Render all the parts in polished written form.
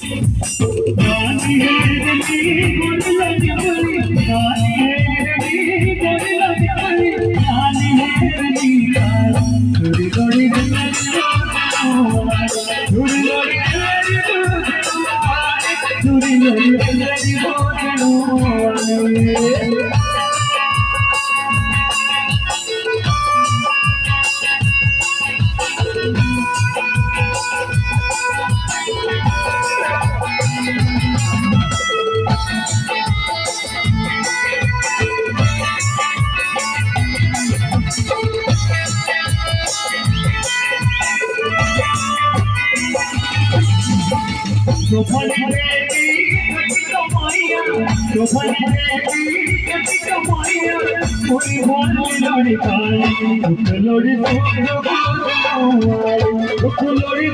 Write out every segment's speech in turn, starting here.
नानी है रे गोरी लगी बोली नानी है रे गोरी लगी बोली नानी है रे गोरी गोरी गोरी गोरी Tufan Haredi, Katikamaia, Tufan Haredi, Katikamaia, Kuri Bolu Lori Kali, Ukulori Ukulori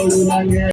Ukulori